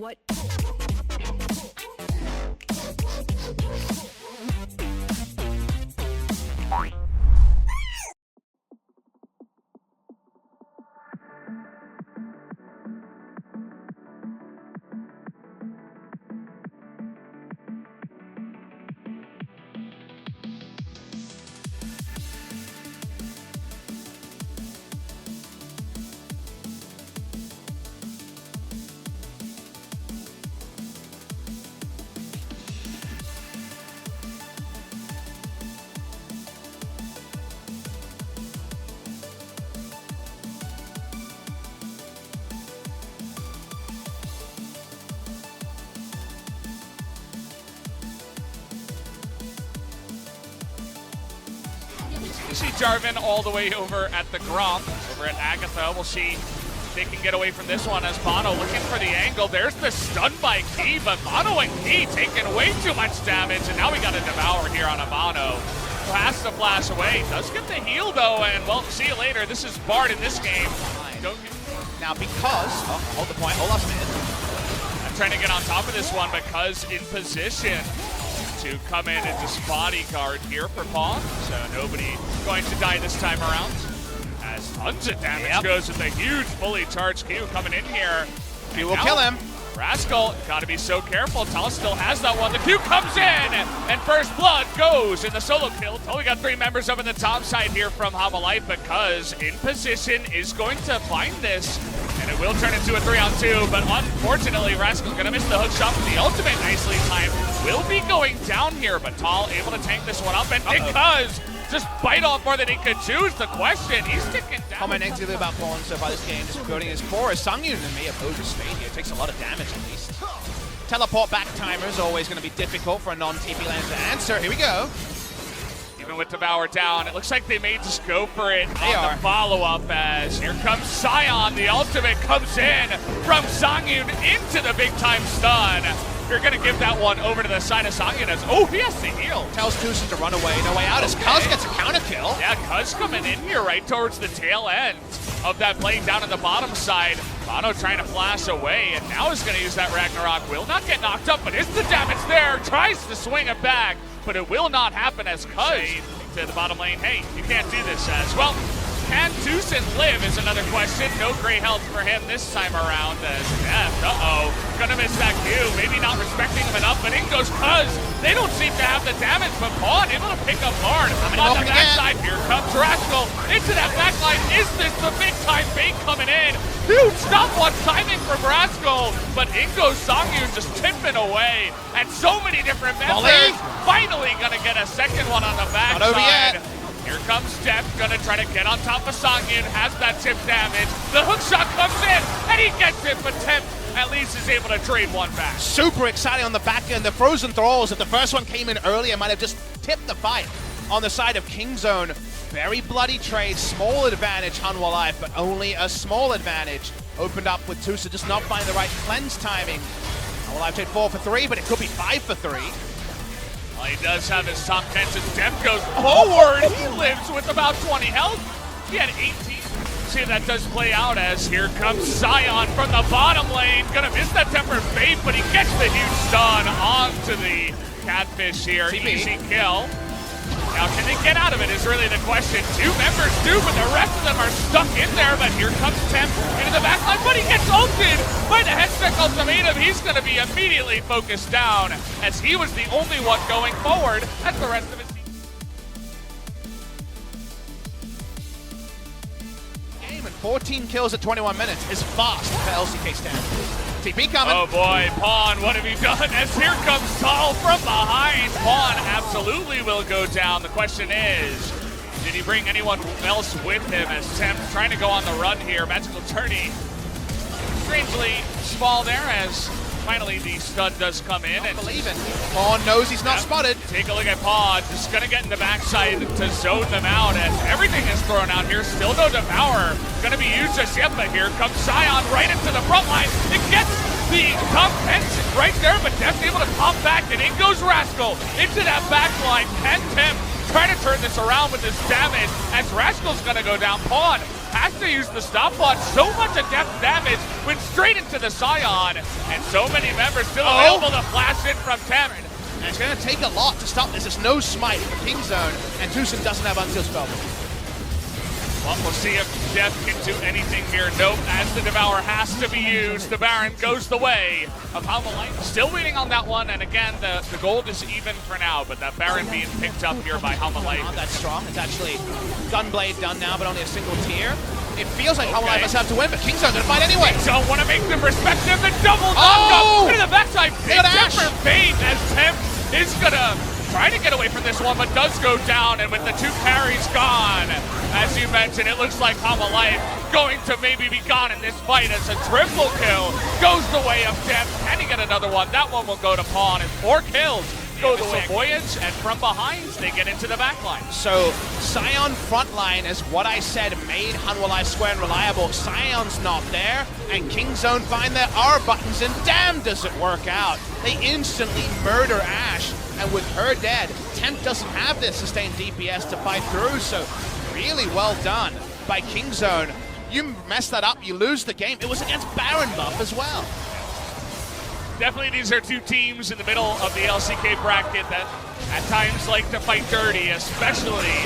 What? You see Jarvan all the way over at the Gromp, over at Agatha. We'll see if they can get away from this one as Bono looking for the angle. There's the stun by Key, but Bono and Key taking way too much damage, and now we got a Devour here on a Bono, who has to flash away. Does get the heal though, and well, see you later. This is Bard in this game. Now because, hold the point, Olaf's mid. I'm trying to get on top of this one because in position to come in and just bodyguard here for Pawn, so nobody going to die this time around. As tons of damage goes with a huge fully charged Q coming in here. Q will kill him. Rascal, gotta be so careful. Tal still has that one. The Q comes in, and first blood goes in the solo kill. Only got 3 members up in the top side here from Habalife because in position is going to find this, and it will turn into a 3-on-2, but unfortunately, Rascal's gonna miss the hook shot with the ultimate nicely timed. Will be going down here, but Tal able to tank this one up, and because just bite off more than he could choose. The question, he's ticking down. Comment negatively about Pawn so far this game, just building his core. As Sangyun may have overstayed here, takes a lot of damage at least. Teleport back timer is always going to be difficult for a non-TP laner to answer. Here we go. Even with Devour down, it looks like they may just go for it on the follow-up as here comes Sion. The ultimate comes in from Sangyun into the big-time stun. You're going to give that one over to the side of Sangyun as, oh, he has to heal. Tells Tucson to run away. No way out as Cuz gets a counter kill. Yeah, Cuz coming in here right towards the tail end of that play down on the bottom side. Bono trying to flash away, and now is going to use that Ragnarok. Will not get knocked up, but is the damage there? Tries to swing it back, but it will not happen as Cuz to the bottom lane. Hey, you can't do this as well. Can Tucson live is another question. No great health for him this time around as Deft, gonna miss that Q. Maybe not respecting him enough, but in goes Cuz. They don't seem to have the damage, but Pawn able to pick up Bard. On the backside, here comes Rascal into that backline. Is this the big time bait coming in? Huge stopwatch timing from Rascal, but in goes Sangyun just tipping away. And so many different members. Finally gonna get a second one on the backside. Not over yet. Here comes Deft, gonna try to get on top of Sangyun, has that tip damage. The hook shot comes in, and he gets it, but Temp at least is able to trade one back. Super exciting on the back end. The Frozen Thralls, if the first one came in earlier, might have just tipped the fight on the side of Kingzone. Very bloody trade, small advantage, Hanwha Life, but only a small advantage. Opened up with Tusa just not finding the right cleanse timing. Hanwha Life trade 4 for 3, but it could be 5 for 3. Well, he does have his top 10 as Deft goes forward. He lives with about 20 health. He had 18. See if that does play out as here comes Sion from the bottom lane. Gonna miss that Tempered Fate, but he gets the huge stun onto the Catfish here. Easy kill. Now, can they get out of it is really the question. 2 members do, but the rest of them are stuck in there. But here comes Temp into the backline, but he gets ulted by the Headstrike Ultimatum. He's going to be immediately focused down as he was the only one going forward as the rest of his team. Game and 14 kills at 21 minutes is fast for LCK standards. TP coming. Oh boy, Pawn, what have you done? As here comes Thal from behind. Pawn absolutely will go down. The question is, did he bring anyone else with him as Temp trying to go on the run here? Magical Tourney, strangely small there as finally the stun does come in. And believe it. Pawn knows he's not spotted. Take a look at Pawn, just gonna get in the backside to zone them out as everything is thrown out here. Still no Devour gonna be used just yet, but here comes Sion right into the front line. It gets the top tension right there, but Deft able to pop back, and in goes Rascal into that back line. Can Temp try to turn this around with this damage as Rascal's gonna go down. Pawn has to use the stopwatch. So much of Deft damage went straight into the Scion, and so many members still available to flash in from Temp. And it's going to take a lot to stop this. There's no smite for Kingzone, and Tucson doesn't have Unsealed Spell. Well, we'll see if Deft can do anything here. Nope, as the Devour has to be used. The Baron goes the way of Halmalite. Still waiting on that one, and again, the gold is even for now, but that Baron being picked up here by Halmalite. Not that strong. It's actually Gunblade done now, but only a single tier. It feels like Halmalite must have to win, but Kingzone gonna fight anyway. Kingzone want to make them respect him. The double knock up to the backside. Big for Fate as Temp is gonna try to get away from this one, but does go down, and with the 2 carries gone, as you mentioned, it looks like Halmalite going to maybe be gone in this fight as a triple kill goes the way of Deft. Can he get another one? That one will go to Pawn, and 4 kills go the way of Voyage, and from behind, they get into the backline. So, Scion frontline is what I said made Hanwha Square and reliable. Scion's not there, and Kingzone find their R buttons, and damn does it work out. They instantly murder Ashe, and with her dead, Temp doesn't have this sustained DPS to fight through, so really well done by Kingzone. You mess that up, you lose the game. It was against Baron buff as well. Definitely these are 2 teams in the middle of the LCK bracket that at times like to fight dirty, especially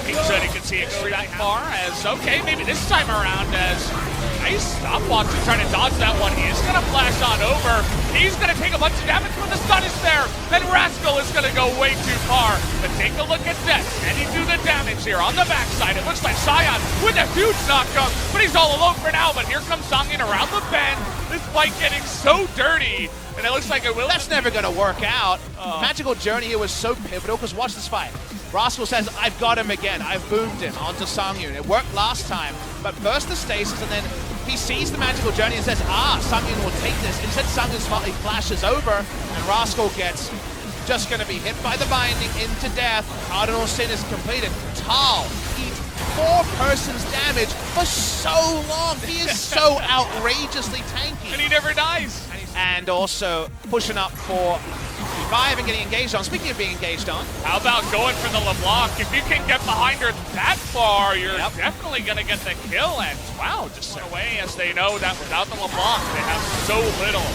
Kingzone. You can see extremely far as, okay, maybe this time around as nice stopwatch to try to dodge that one. He is going to flash on over. He's going to take a bunch of damage, but the stun is there. And Rascal is going to go way too far. But take a look at Deft. Can he do the damage here on the backside? It looks like Scion with a huge knockdown, but he's all alone for now. But here comes Songin around the bend. This fight getting so dirty. And it looks like it will. That's never going to work out. Magical Journey here was so pivotal, because watch this fight. Rascal says, I've got him again. I've boomed him onto Songyun. It worked last time, but first the stasis, and then he sees the Magical Journey and says, Songyun will take this. Instead, Songyun smartly flashes over, and Rascal gets just going to be hit by the binding into death. Cardinal Sin is completed. Thal eats 4 persons damage for so long. He is so outrageously tanky. And he never dies. And also pushing up for revive and getting engaged on. Speaking of being engaged on, how about going for the LeBlanc? If you can get behind her that far, you're definitely going to get the kill. And wow, just away as they know that without the LeBlanc, they have so little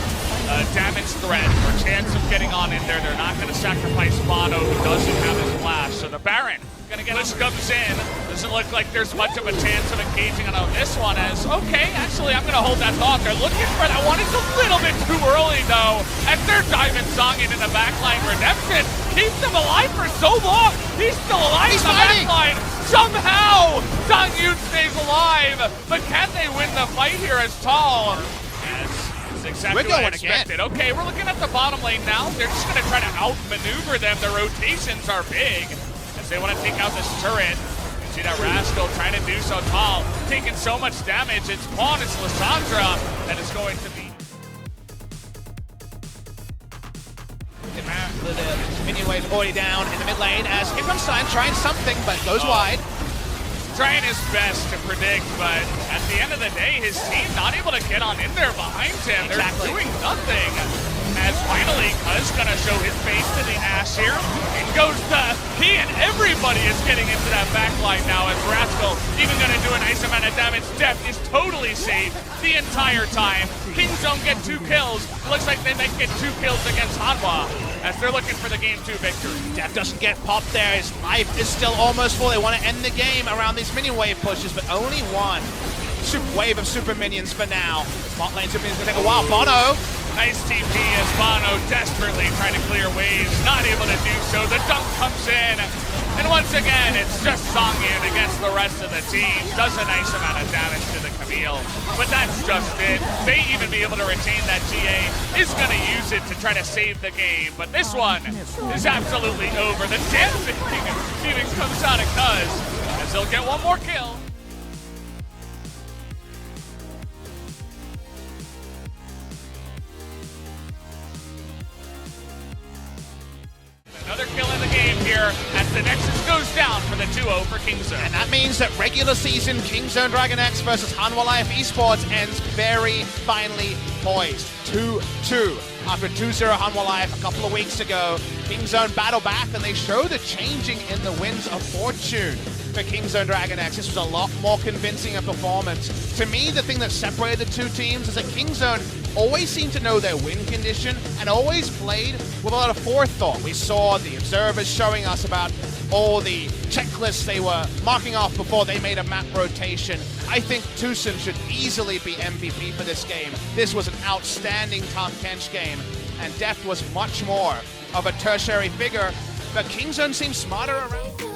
damage threat or chance of getting on in there. They're not going to sacrifice Mono, who doesn't have his flash. So the Baron gonna get push comes in. Doesn't look like there's much of a chance of engaging on this one as, okay, actually I'm gonna hold that thought. They're looking for that one. It's a little bit too early though. As they're diving Songin in the backline. Redemption keeps him alive for so long. He's still alive in the backline. Somehow, Songyun stays alive. But can they win the fight here as Thal? Yes. Exactly what I expected. Okay, we're looking at the bottom lane now. They're just going to try to outmaneuver them. The rotations are big as they want to take out this turret. You see that Rascal trying to do so. Thal taking so much damage. It's Pawn, it's Lissandra that is going to be. The minion wave already down in the mid lane as here comes Stein trying something, but goes wide. Trying his best to predict, but at the end of the day, his team not able to get on in there behind him. They're doing nothing. As finally, Cuz gonna show his face to the Ashe here. It goes to he and everybody is getting into that backline now as Rascal even gonna do a nice amount of damage. Deft is totally safe the entire time. Kingzone get 2 kills. Looks like they might get 2 kills against Hanwha as they're looking for the game 2 victory. Deft doesn't get popped there. His life is still almost full. They want to end the game around these minion wave pushes, but only one wave of super minions for now. Bot lane super minions gonna take a while. Bono. Nice TP as Bono desperately trying to clear waves. Not able to do so. The dunk comes in. And once again, it's just Songyun against the rest of the team. Does a nice amount of damage to the Camille. But that's just it. May even be able to retain that GA. Is going to use it to try to save the game. But this one is absolutely over. The dancing Phoenix comes out of Cuz as he'll get one more kill. Another kill in the game here as the Nexus goes down for the 2-0 for Kingzone. And that means that regular season Kingzone Dragon X versus Hanwha Life Esports ends very finely poised. 2-2. After 2-0 Hanwha Life a couple of weeks ago, Kingzone battle back and they show the changing in the winds of fortune. for Kingzone Dragon X. This was a lot more convincing a performance. To me, the thing that separated the two teams is that Kingzone always seemed to know their win condition and always played with a lot of forethought. We saw the observers showing us about all the checklists they were marking off before they made a map rotation. I think Tucson should easily be MVP for this game. This was an outstanding Tom Kench game, and Deft was much more of a tertiary figure, but Kingzone seems smarter around.